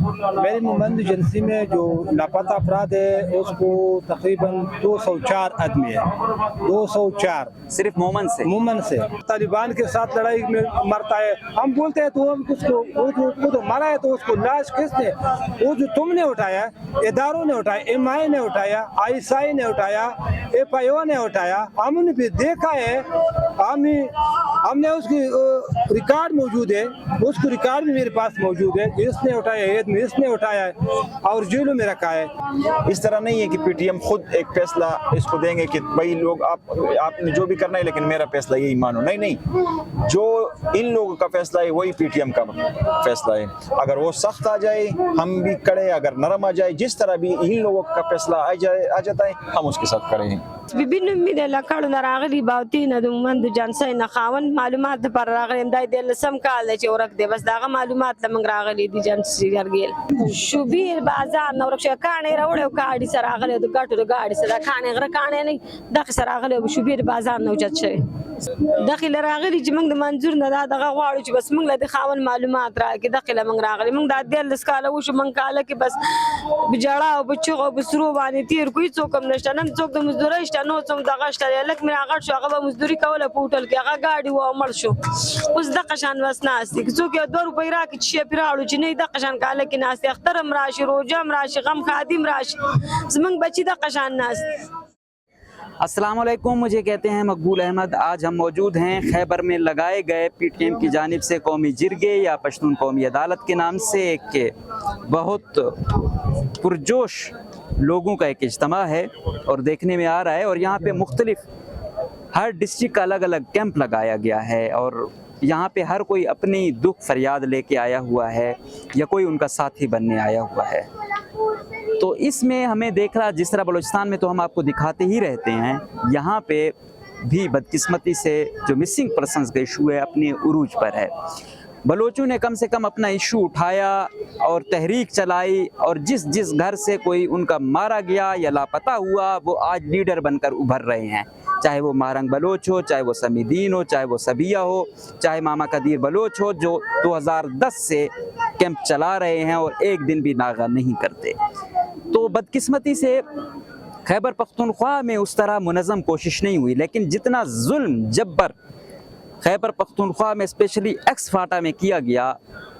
मेरी मुमंद एजेंसी में जो लापता अफराद है उसको तकरीबन 204 आदमी है, 204 सिर्फ मोमन से तालिबान के साथ लड़ाई में मरता है। हम बोलते हैं तो हम उसको वो तो मरा है तो उसको लाश किसने, वो जो तुमने उठाया, इदारों ने उठाया, एमआई ने उठाया, आईएसआई ने उठाया, एफआईओ ने उठाया, हमने भी देखा है, हमने उसकी रिकॉर्ड मौजूद है, उसको रिकॉर्ड भी मेरे पास मौजूद है, इसने उठाया है, इसने उठाया है और जेलों में रखा है। इस तरह नहीं है कि पीटीएम खुद एक फैसला इसको देंगे कि भाई लोग आपने जो भी करना है लेकिन मेरा फैसला यही मानो, नहीं, जो इन लोगों का फैसला है वही पीटीएम का फैसला है। अगर वो सख्त आ जाए हम भी कड़े, अगर नरम आ जाए, जिस तरह भी इन लोगों का फैसला आ जाता है हम उसके साथ खड़े हैं। ببینم می د لکړو نه راغلي باوتی نه د مومند جانسای نه خاون معلومات پر راغلي دای د لسم کال چې ورک دی بس داغه معلومات لمنګ راغلي دي جانسي ګرګیل شوبیر بازار نو ورک کانه راوړو کاډي سره راغلي د ګټو د ګاډي سره کانه غره کانه نه دغه سره راغلي شوبیر بازار نو جات شوی داخل راغلي چې موږ د منظور نه دغه غواړو چې بس موږ له خاون معلومات راکې داخله موږ راغلي موږ د دل سکاله وشو موږ کاله کې بس بجړه او بچو او بسرو باندې تیر کوی څوک هم نشته نن څوک د مزدوري شته نو څوم دغه شته لکه مې هغه شو هغه مزدوري کوله پورټل کې هغه گاډي و مړ شو اوس د قشان وسناستي څوک یو 2 روپۍ راکې چې پیراړو چې نه د قشان کاله کې ناستي اخترم راشي روزم راشي غم خادم راشي زمنګ بچی د قشان ناست۔ अस्सलाम वालेकुम, मुझे कहते हैं मकबूल अहमद। आज हम मौजूद हैं खैबर में लगाए गए पीटीएम की जानिब से कौमी जिरगे या पश्तून कौमी अदालत के नाम से एक बहुत पुरजोश लोगों का एक इज्तिमा है और देखने में आ रहा है। और यहाँ पे मुख्तलिफ हर डिस्ट्रिक्ट का अलग अलग कैंप लगाया गया है और यहाँ पे हर कोई अपनी दुख फरियाद लेके आया हुआ है या कोई उनका साथी बनने आया हुआ है। तो इसमें हमें देख रहा, जिस तरह बलूचिस्तान में तो हम आपको दिखाते ही रहते हैं, यहाँ पे भी बदकिस्मती से जो मिसिंग पर्सनस का इशू है अपने उरूज पर है। बलोचों ने कम से कम अपना इशू उठाया और तहरीक चलाई और जिस जिस घर से कोई उनका मारा गया या लापता हुआ वो आज लीडर बनकर उभर रहे हैं, चाहे वो मारंग बलोच हो, चाहे वो समीदीन हो, चाहे वो सबिया हो, चाहे मामा कदीर बलोच हो, जो 2010 से कैंप चला रहे हैं और एक दिन भी नागा नहीं करते। तो बदकिस्मती से खैबर पख्तूनख्वा में उस तरह मुनज़्ज़म कोशिश नहीं हुई, लेकिन जितना जुल्म जब्बर खैबर पख्तूनख्वा में स्पेशली एक्स फाटा में किया गया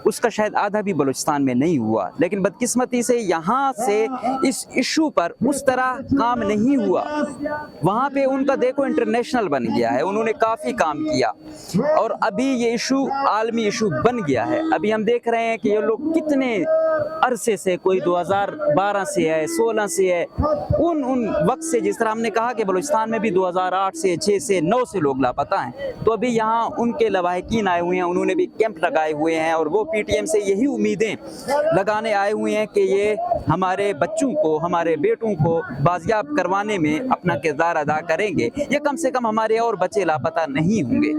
उसका शायद आधा भी बलूचिस्तान में नहीं हुआ। लेकिन बदकिस्मती से यहाँ से इस इशू पर उस तरह काम नहीं हुआ। वहाँ पे उनका देखो इंटरनेशनल बन गया है, उन्होंने काफ़ी काम किया और अभी ये इशू आलमी इशू बन गया है। अभी हम देख रहे हैं कि ये लोग कितने अरसे से, कोई 2012 से है, 16 से है, उन वक्त से, जिस तरह हमने कहा कि बलूचिस्तान में भी 2008 से, 6 से, 9 से लोग लापता हैं, तो अभी यहाँ उनके लवाहिकीन आए हुए हैं, उन्होंने भी कैंप लगाए हुए हैं और वो पीटीएम से यही उम्मीदें लगाने आए हुए हैं कि ये हमारे बच्चों को, हमारे बेटों को बाजियाब करवाने में अपना किरदार अदा करेंगे, या कम से कम हमारे और बच्चे लापता नहीं होंगे।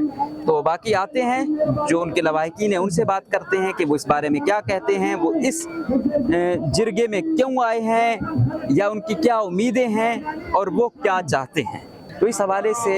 तो बाकी आते हैं जो उनके लवाहिकीन हैं उनसे बात करते हैं कि वो इस बारे में क्या कहते हैं, वो इस जिरगे में क्यों आए हैं या उनकी क्या उम्मीदें हैं और वो क्या चाहते हैं। तो इस हवाले से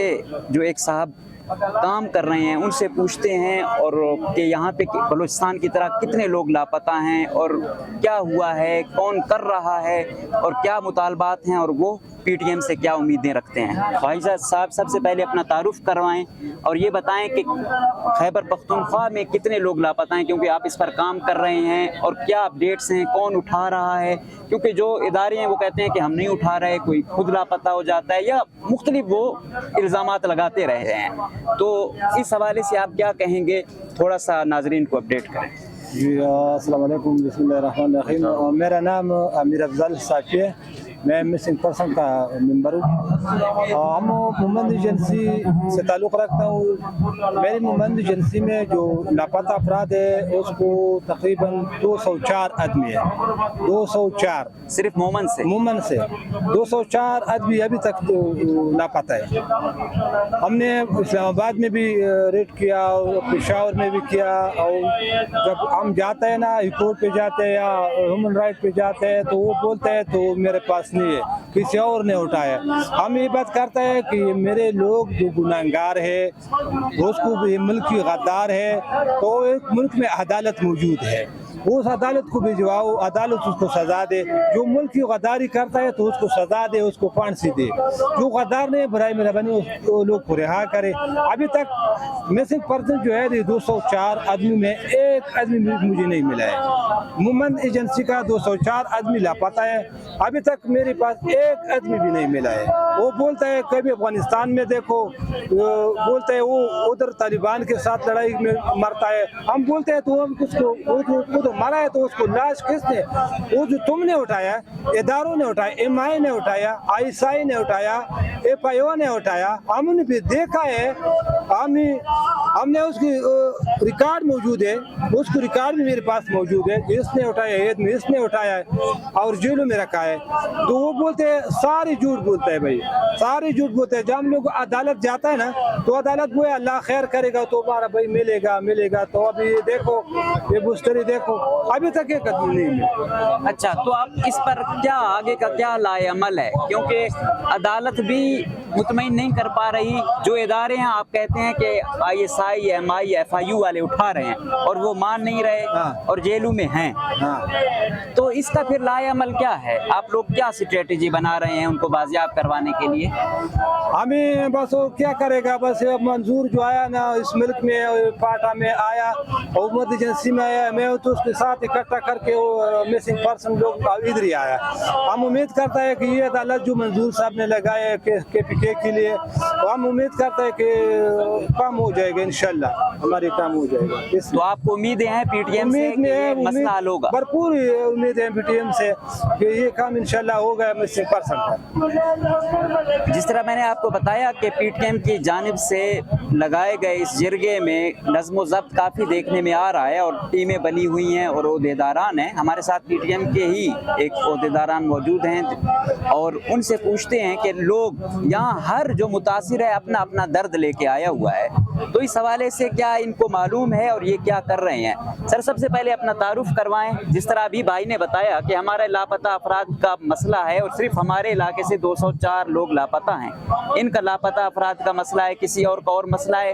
जो एक साहब काम कर रहे हैं उनसे पूछते हैं और कि यहाँ पे बलूचिस्तान की तरह कितने लोग लापता हैं और क्या हुआ है, कौन कर रहा है और क्या मुतालबात हैं और वो पीटीएम से क्या उम्मीदें रखते हैं। ख्वाहिशा साहब सबसे पहले अपना तारुफ करवाएं और ये बताएं कि खैबर पख्तूनख्वा में कितने लोग लापता हैं, क्योंकि आप इस पर काम कर रहे हैं, और क्या अपडेट्स हैं, कौन उठा रहा है, क्योंकि जो इदारे हैं वो कहते हैं कि हम नहीं उठा रहे, कोई खुद लापता हो जाता है या मुख्तलिफ वो इल्ज़ामात लगाते रहे हैं। तो इस हवाले से आप क्या कहेंगे, थोड़ा सा नाजरीन को अपडेट करें। जी अस्सलाम वालेकुम, बिस्मिल्लाहिर्रहमानिर्रहीम। मेरा नाम अमीर अफजल साफी है, मैं मिसिंग पर्सन का मेंबर हूँ। हम मुमंद एजेंसी से ताल्लुक़ रखता हूँ। मेरी मुमंद एजेंसी में जो लापता अफराद है उसको तकरीबन 204 आदमी है, 204 सिर्फ मोमन से 204 आदमी अभी तक तो लापता है। हमने इस्लामाबाद में भी रेड किया और पेशावर में भी किया, और जब हम जाते हैं ना कोर्ट पे जाते हैं या ह्यूमन राइट पे जाते हैं तो वो बोलते हैं तो मेरे पास नहीं है, किसी और ने उठाया। हम ये बात करते हैं कि मेरे लोग जो गुनाहगार है उसको भी मुल्क की गद्दार है, तो एक मुल्क में अदालत मौजूद है, उस अदालत को भिजवाओ, अदालत उसको सजा दे। जो मुल्क की गद्दारी करता है तो उसको सजा दे, उसको फांसी दे। जो गद्दार नहीं बराए मेहरबानी वो लोग को रिहा करे। अभी तक मिसिंग पर्सन जो है 204 आदमी में एक आदमी मुझे नहीं मिला है। वुमेन एजेंसी का 204 आदमी लापता है, अभी तक मेरे पास एक आदमी भी नहीं मिला है। वो बोलता है कभी अफगानिस्तान में देखो, बोलता है वो उधर तालिबान के साथ लड़ाई में मरता है। हम बोलते हैं तो हम उसको वो तो मरा है तो उसको लाश किसने, वो जो तुमने उठाया, इदारों ने उठाया, MI ने उठाया, ISI ने उठाया, FIO ने उठाया। हमने भी देखा है, हमने उसकी रिकॉर्ड मौजूद है, उसको रिकॉर्ड भी मेरे पास मौजूद है। इसने उठाया, इसने उठाया है और जेलों में रखा है। तो वो बोलते हैं सारी झूठ बोलता है भाई, सारी झूठ बोलते हैं। जब हम लोग अदालत जाता है ना तो अदालत वो अल्लाह खैर करेगा तो हमारा भाई मिलेगा। तो अभी देखो ये बुस्तरी देखो, अभी तक एक आदमी नहीं मिला। अच्छा, तो आप इस पर क्या आगे का क्या लाए अमल है, क्योंकि अदालत भी मुतमईन नहीं कर पा रही। जो इदारे हैं आप कहते हैं कि ISI, MI, FIU वाले उठा रहे हैं और वो मान नहीं रहे और जेलों में हैं। तो इसका फिर लाए अमल क्या है? आप लोग क्या स्ट्रेटेजी बना रहे हैं उनको बाजियाब करवाने के लिए? हमें बस वो क्या करेगा, बस मंजूर जो आया ना इस मुल्क में, पाटा में आया, हुकूमत एजेंसी में आया, मैं तो उसके साथ इकट्ठा करके वो मिसिंग पर्सन लोग इधर ही आया। हम उम्मीद करता है कि ये अदालत जो मंजूर साहब ने लगाया है KPK के लिए, हम उम्मीद करते हैं कि काम हो जाएगा, इंशाल्लाह हमारे काम हो जाएगा। तो आपको उम्मीदें हैं PTM से कि ये मसला हल होगा? भरपूर उम्मीद है PTM से कि ये काम इंशाल्लाह होगा मिसिंग पर्सन का। जिस तरह मैंने आपको बताया कि PTM की जानिब से लगाए गए इस जिरगे में नज़्म ज़ब्त काफ़ी देखने में आ रहा है और टीमें बनी हुई हैं और ओहदेदारान हैं। हमारे साथ PTM के ही एक ओहदेदारान मौजूद हैं और उनसे पूछते हैं कि लोग यहाँ हर जो मुतासिर है अपना अपना दर्द लेके आया हुआ है, तो इस हवाले से क्या इनको मालूम है और ये क्या कर रहे हैं? सर, सबसे पहले अपना तारुफ करवाएं। जिस तरह अभी भाई ने बताया कि हमारे लापता अफराद का मसला है और सिर्फ हमारे इलाके से 204 लोग लापता हैं, इनका लापता अफराद का मसला है, किसी और का और मसला है।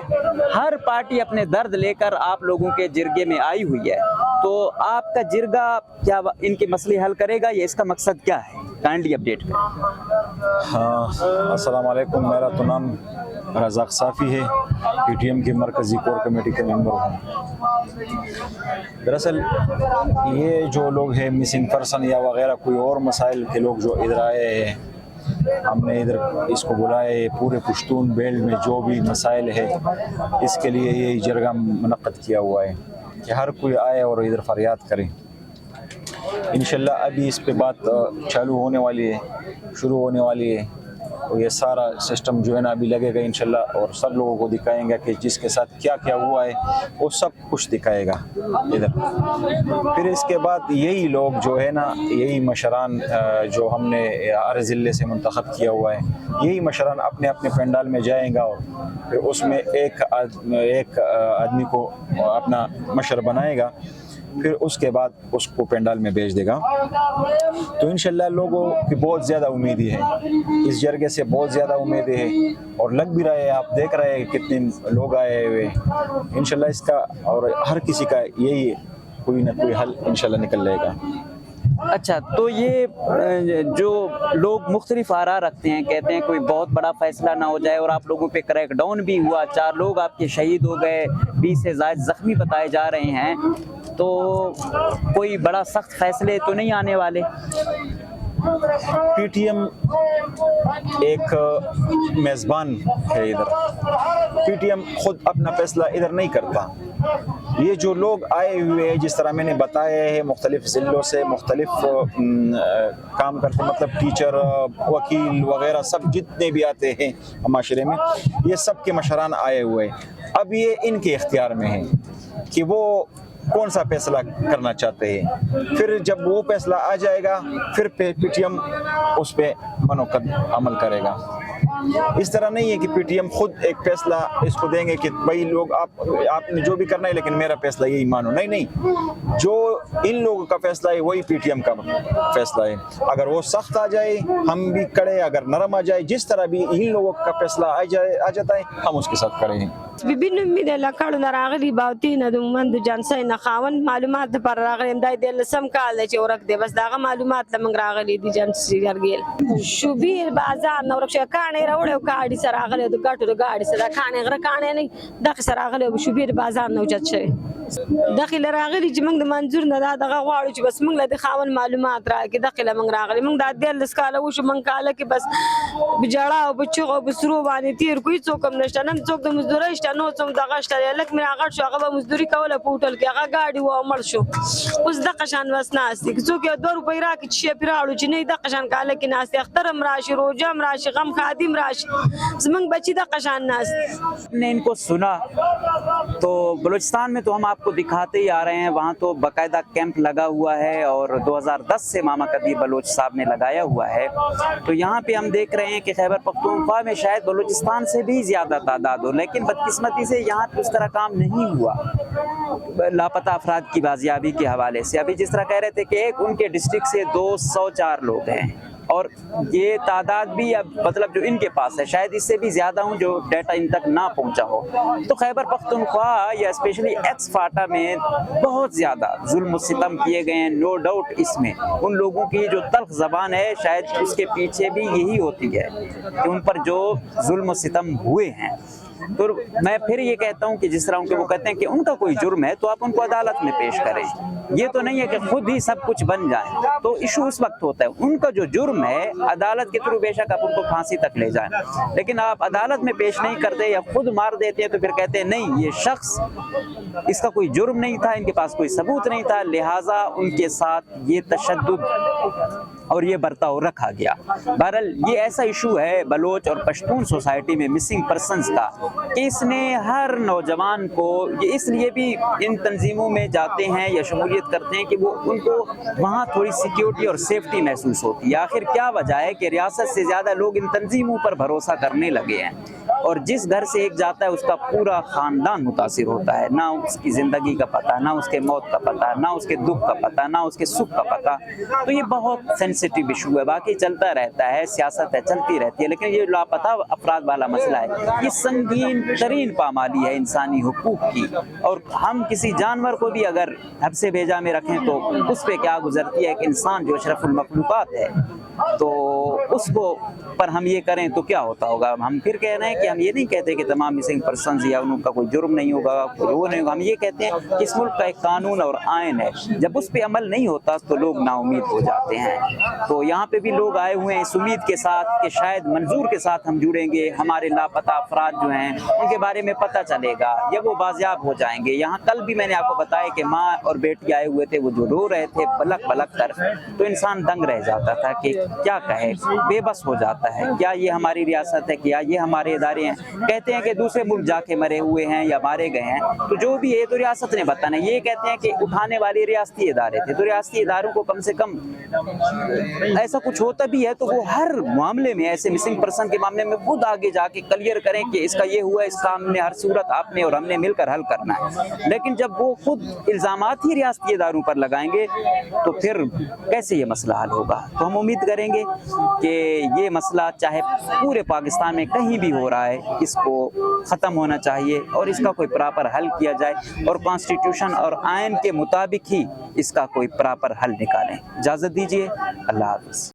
हर पार्टी अपने दर्द लेकर आप लोगों के जिरगे में आई हुई है, तो आपका जिरगा क्या इनके मसले हल करेगा? ये इसका मकसद क्या है? काइंडली अपडेट करें। हाँ, अस्सलाम वालेकुम। मेरा तो नाम रज़ाक साफ़ी है, PTM की मरकज़ी कोर कमेटी के मेंबर हूँ। दरअसल ये जो लोग हैं मिसिंग पर्सन या वगैरह कोई और मसाइल के लोग जो इधर आए हैं, हमने इधर इसको बुलाया है। पूरे पश्तून बेल्ट में जो भी मसाइल है इसके लिए ये जरगा मुनक़्क़द किया हुआ है कि हर कोई आए और इधर फरियाद करे। इंशाल्लाह अभी इस पे बात चालू होने वाली है, शुरू होने वाली है और ये सारा सिस्टम जो है ना अभी लगेगा इंशाल्लाह और सब लोगों को दिखाएंगे कि जिसके साथ क्या क्या हुआ है वो सब कुछ दिखाएगा इधर। फिर इसके बाद यही लोग जो है ना, यही मशरान जो हमने हर ज़िले से मुंतखब किया हुआ है, यही मशरान अपने अपने पंडाल में जाएगा और फिर उसमें एक आदमी को अपना मशर बनाएगा, फिर उसके बाद उसको पंडाल में भेज देगा। तो इंशाल्लाह लोगों की बहुत ज़्यादा उम्मीद है, इस जरगे से बहुत ज़्यादा उम्मीद है और लग भी रहे हैं। आप देख रहे हैं कितने लोग आए हुए। इंशाल्लाह इसका और हर किसी का यही कोई ना कोई हल इंशाल्लाह निकल जाएगा। अच्छा, तो ये जो लोग मुख्तलिफ आरा रखते हैं, कहते हैं कोई बहुत बड़ा फैसला ना हो जाए और आप लोगों पे क्रैकडाउन भी हुआ, 4 लोग आपके शहीद हो गए, 20 से ज़ायद ज़ख्मी बताए जा रहे हैं, तो कोई बड़ा सख्त फैसले तो नहीं आने वाले? PTM एक मेज़बान है इधर। PTM खुद अपना फैसला इधर नहीं करता। ये जो लोग आए हुए हैं, जिस तरह मैंने बताया है, मुख्तलिफ ज़िलों से मुख्तलिफ काम करते, मतलब टीचर, वकील वगैरह सब जितने भी आते हैं माशरे में, ये सब के मशरान आए हुए हैं। अब ये इनके इख्तियार में है कि वो कौन सा फैसला करना चाहते हैं। फिर जब वो फैसला आ जाएगा फिर PTM उस पर मनोकद अमल करेगा। इस तरह नहीं है कि PTM खुद एक फैसला इसको देंगे कि भाई लोग आपने जो भी करना है लेकिन मेरा फैसला यही मानो। नहीं, जो इन लोगों का फैसला है वही PTM का फैसला है। अगर वो सख्त आ जाए हम भी खड़े, अगर नरम आ जाए, जिस तरह भी इन लोगों का फैसला आ जाता है हम उसके साथ खड़े हैं। ببینو مې د لکړو نه راغلي باوتینه د مومند جانسۍ نه خاوند معلومات دپاره راغلی یم. دا یې د لسم کال دی چې ورک دی. بس د هغه معلومات له موږ راغلي دي جانسي جرګیل. شوبیر بازار نه ورک شوی کاڼی یې راوړی او ګاډي سره راغلی د ګټو د ګاډي سره. دا کاڼی غره کاڼی نه دغې سره راغلی او شوبیر بازار نه اوچت شوی. دغې له راغلي چې موږ د منظور نه دا دغه غواړو چې بس موږ له د خاوند معلومات راکړي. دغې له موږ راغلي. موږ دا 13 کاله وشو. موږ کاله کې بس په ژړا او په چغو او په سرو باندې تېر کړو. هېڅوک هم نشته. نن څوک د مزدورۍ شته نو څوک دغه شته. هلک مې راغټ شو. هغه به مزدوري کوله په هوټل کې. هغه ګاډي و او مړ شو. اوس دغه شان بس ناست دي. که څوک یو 2 روپۍ راکړي چې شی پرې راوړو چې نه یې دغه شان کاله کې ناست دي. اختر هم راشي، روژه هم راشي، غم خادم راشي. زموږ بچي دغه شان ناست دي. ہم نے ان کو سنا تو بلوچستان میں تو ہم آپ کو دکھاتے ہی آ رہے ہیں. وہاں تو باقاعدہ کیمپ لگا ہوا ہے اور 2010 سے ماما قدیر بلوچ صاحب نے لگایا ہوا ہے. تو یہاں پہ ہم دیکھ رہے ہیں کہ خیبر پختونخوا میں شاید بلوچستان سے بھی زیادہ تعداد ہو، لیکن بدقسمتی سے یہاں پہ اس طرح کام نہیں ہوا لاپتہ افراد کی بازیابی کے حوالے سے. ابھی جس طرح کہہ رہے تھے کہ ایک ان کے ڈسٹرکٹ سے 204 لوگ ہیں اور یہ تعداد بھی اب مطلب جو ان کے پاس ہے شاید اس سے بھی زیادہ ہوں جو ڈیٹا ان تک نہ پہنچا ہو. تو خیبر پختونخوا یا اسپیشلی ایکس فاٹا میں بہت زیادہ ظلم و ستم کیے گئے ہیں. نو ڈاؤٹ اس میں ان لوگوں کی جو تلخ زبان ہے شاید اس کے پیچھے بھی یہی ہوتی ہے کہ ان پر جو ظلم و ستم ہوئے ہیں. تو میں پھر یہ کہتا ہوں کہ جس طرح وہ کہتے ہیں کہ ان کا کوئی جرم ہے تو آپ ان کو عدالت میں پیش کریں. یہ تو نہیں ہے کہ خود ہی سب کچھ بن جائیں. تو ایشو اس وقت ہوتا ہے ان کا جو جرم ہے عدالت کے تھرو بے شک آپ ان کو پھانسی تک لے جائیں، لیکن آپ عدالت میں پیش نہیں کرتے یا خود مار دیتے ہیں تو پھر کہتے ہیں نہیں یہ شخص اس کا کوئی جرم نہیں تھا، ان کے پاس کوئی ثبوت نہیں تھا، لہٰذا ان کے ساتھ یہ تشدد اور یہ برتاؤ رکھا گیا. بہرحال یہ ایسا ایشو ہے بلوچ اور پشتون سوسائٹی میں مسنگ پرسنز کا کہ اس نے ہر نوجوان کو یہ اس لیے بھی ان تنظیموں میں جاتے ہیں یا شمولیت کرتے ہیں کہ وہ ان کو وہاں تھوڑی سیکیورٹی اور سیفٹی محسوس ہوتی ہے. آخر کیا وجہ ہے کہ ریاست سے زیادہ لوگ ان تنظیموں پر بھروسہ کرنے لگے ہیں اور جس گھر سے ایک جاتا ہے اس کا پورا خاندان متاثر ہوتا ہے. نہ اس کی زندگی کا پتہ، نہ اس کے موت کا پتہ، نہ اس کے دکھ کا پتہ، نہ اس کے سکھ کا پتہ. تو یہ بہت سینسیٹیو ایشو ہے. باقی چلتا رہتا ہے، سیاست ہے چلتی رہتی ہے، لیکن یہ لاپتہ افراد والا مسئلہ ہے یہ سنگین ترین پامالی ہے انسانی حقوق کی. اور ہم کسی جانور کو بھی اگر حبس بھیجا میں رکھیں تو اس پہ کیا گزرتی ہے. ایک انسان جو اشرف المخلوقات ہے تو اس کو پر ہم یہ کریں تو کیا ہوتا ہوگا. ہم پھر کہہ رہے ہیں کہ ہم یہ نہیں کہتے کہ تمام مسنگ پرسنز یا ان کا کوئی جرم نہیں ہوگا، وہ نہیں ہوگا. ہم یہ کہتے ہیں کہ اس ملک کا ایک قانون اور آئین ہے، جب اس پہ عمل نہیں ہوتا تو لوگ نا امید ہو جاتے ہیں. تو یہاں پہ بھی لوگ آئے ہوئے ہیں اس امید کے ساتھ کہ شاید منظور کے ساتھ ہم جڑیں گے، ہمارے لاپتہ افراد جو ہیں ان کے بارے میں پتہ چلے گا یا وہ بازیاب ہو جائیں گے. یہاں کل بھی میں نے آپ کو بتایا کہ ماں اور بیٹی آئے ہوئے تھے، وہ جو رو رہے تھے بلک بلک کر، تو انسان دنگ رہ جاتا تھا کہ کیا کہے، بے بس ہو جاتا ہے. کیا یہ ہماری ریاست ہے، کیا یہ ہمارے ادارے ہیں؟ کہتے ہیں کہ دوسرے ملک جا کے مرے ہوئے ہیں یا مارے گئے ہیں، تو جو بھی ہے تو ریاست نے بتانا. یہ کہتے ہیں کہ اٹھانے والے ریاستی ادارے تھے، تو ریاستی اداروں کو کم سے کم ایسا کچھ ہوتا بھی ہے تو وہ ہر معاملے میں ایسے مسنگ پرسن کے معاملے میں خود آگے جا کے کلیئر کریں کہ اس کا یہ ہوا، اس کا ہم نے ہر صورت آپ نے اور ہم نے مل کر حل کرنا ہے. لیکن جب وہ خود الزامات ہی ریاستی اداروں پر لگائیں گے تو پھر کیسے یہ مسئلہ حل ہوگا. تو ہم امید کریں گے کہ یہ مسئلہ چاہے پورے پاکستان میں کہیں بھی ہو رہا ہے اس کو ختم ہونا چاہیے اور اس کا کوئی پراپر حل کیا جائے اور کانسٹیٹیوشن اور آئین کے مطابق ہی اس کا کوئی پراپر حل نکالیں. اجازت دیجیے. اللہ حافظ.